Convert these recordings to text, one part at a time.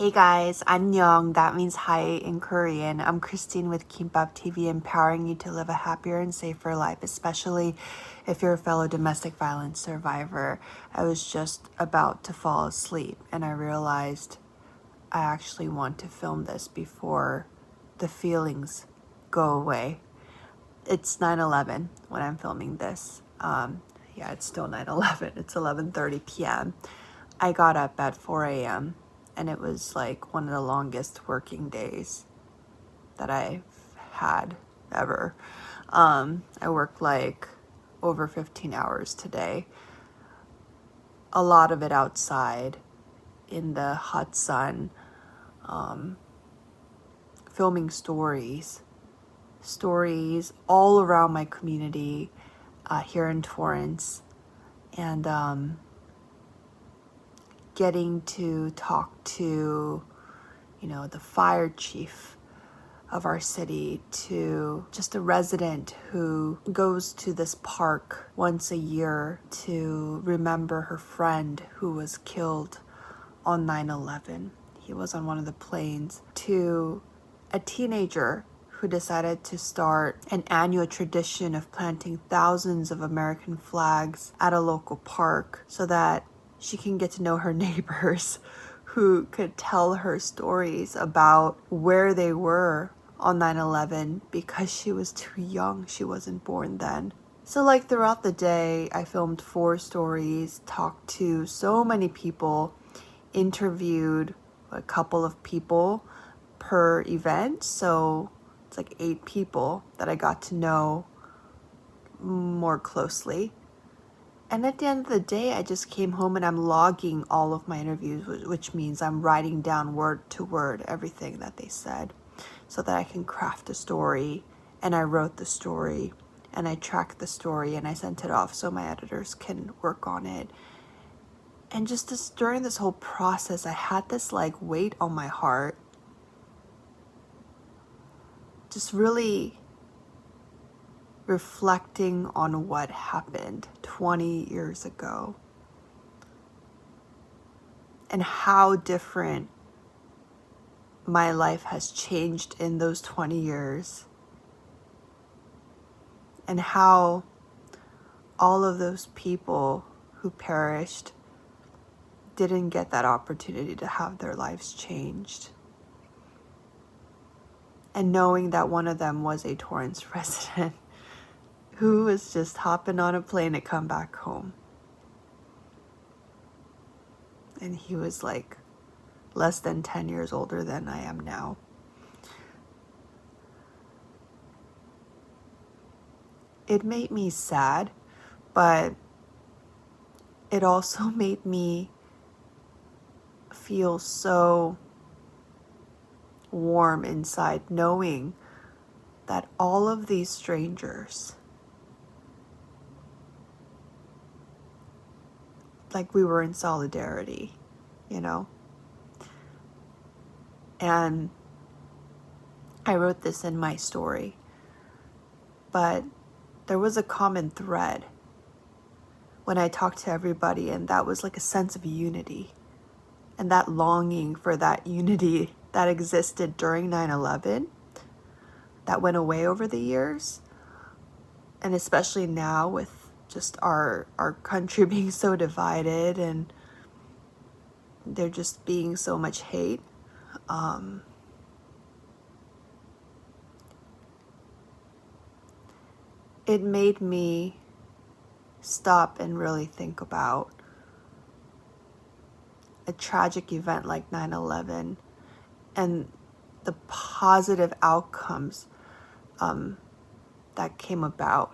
Hey guys, annyeong, that means hi in Korean. I'm Christine with Kimbop TV, empowering you to live a happier and safer life, especially if you're a fellow domestic violence survivor. I was just about to fall asleep and I realized I actually want to film this before the feelings go away. It's 9/11 when I'm filming this. Yeah, it's still 9/11. It's 11:30 p.m. I got up at 4 a.m. and it was like one of the longest working days that I've had ever. I worked like over 15 hours today. A lot of it outside in the hot sun, filming stories all around my community here in Torrance, and getting to talk to, the fire chief of our city, to just a resident who goes to this park once a year to remember her friend who was killed on 9/11. He was on one of the planes. To a teenager who decided to start an annual tradition of planting thousands of American flags at a local park so that she can get to know her neighbors who could tell her stories about where they were on 9/11 because she was too young. She wasn't born then. So like throughout the day, I filmed 4 stories, talked to so many people, interviewed a couple of people per event. So it's like 8 people that I got to know more closely. And at the end of the day, I just came home and I'm logging all of my interviews, which means I'm writing down word to word everything that they said so that I can craft a story. And I wrote the story and I tracked the story and I sent it off so my editors can work on it. And just during this whole process, I had this like weight on my heart. Just really reflecting on what happened 20 years ago and how different my life has changed in those 20 years, and how all of those people who perished didn't get that opportunity to have their lives changed. And knowing that one of them was a Torrance resident who was just hopping on a plane to come back home. And he was like less than 10 years older than I am now. It made me sad, but it also made me feel so warm inside, knowing that all of these strangers, like we were in solidarity, And I wrote this in my story, but there was a common thread when I talked to everybody, and that was like a sense of unity and that longing for that unity that existed during 9/11 that went away over the years. And especially now with just our country being so divided and there just being so much hate. It made me stop and really think about a tragic event like 9/11 and the positive outcomes that came about.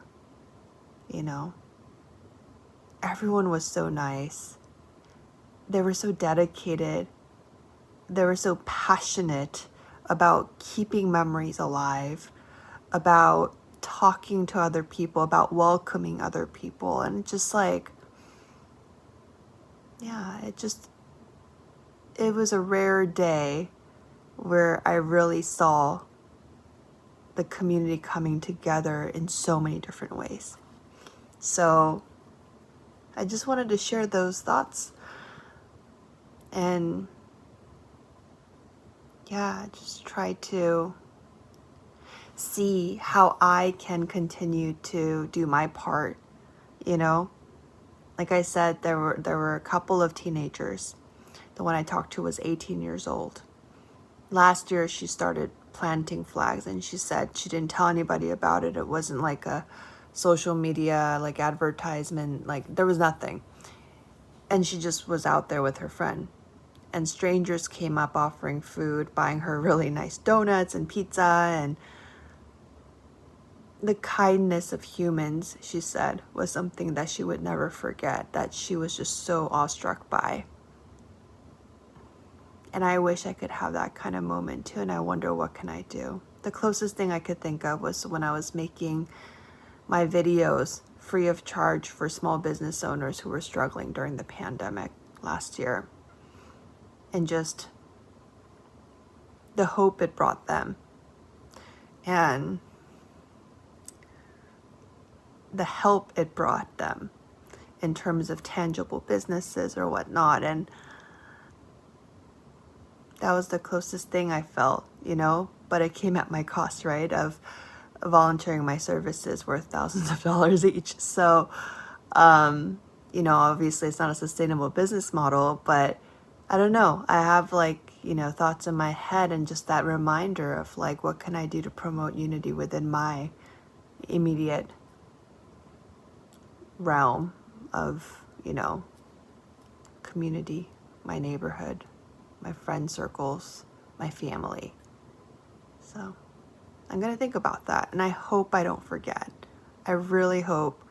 Everyone was so nice. They were so dedicated. They were so passionate about keeping memories alive, about talking to other people, about welcoming other people. And just like, yeah, it was a rare day where I really saw the community coming together in so many different ways. So I just wanted to share those thoughts and yeah, just try to see how I can continue to do my part, you know? Like I said, there were a couple of teenagers. The one I talked to was 18 years old. Last year she started planting flags, and she said she didn't tell anybody about it. It wasn't like a social media like advertisement, like there was nothing. And she just was out there with her friend. And strangers came up offering food, buying her really nice donuts and pizza, and the kindness of humans, she said, was something that she would never forget, that she was just so awestruck by. And I wish I could have that kind of moment too, and I wonder what can I do. The closest thing I could think of was when I was making my videos free of charge for small business owners who were struggling during the pandemic last year. And just the hope it brought them. And the help it brought them in terms of tangible businesses or whatnot. And that was the closest thing I felt, you know, but it came at my cost, right, of volunteering my services worth thousands of dollars each. So, you know, obviously it's not a sustainable business model, but I don't know. I have like, you know, thoughts in my head, and just that reminder of like, what can I do to promote unity within my immediate realm of, you know, community, my neighborhood, my friend circles, my family. So I'm going to think about that, and I hope I don't forget. I really hope,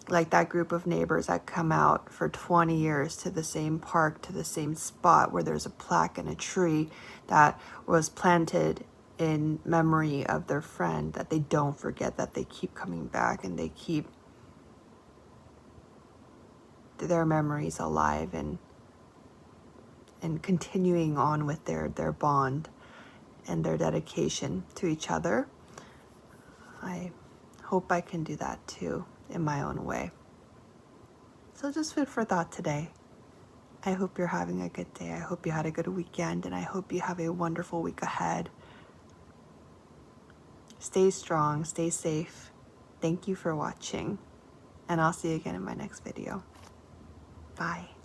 like that group of neighbors that come out for 20 years to the same park, to the same spot where there's a plaque and a tree that was planted in memory of their friend, that they don't forget, that they keep coming back and they keep their memories alive and continuing on with their bond and their dedication to each other. I hope I can do that too in my own way. So just food for thought today. I hope you're having a good day. I hope you had a good weekend, and I hope you have a wonderful week ahead. Stay strong, stay safe. Thank you for watching, and I'll see you again in my next video. Bye.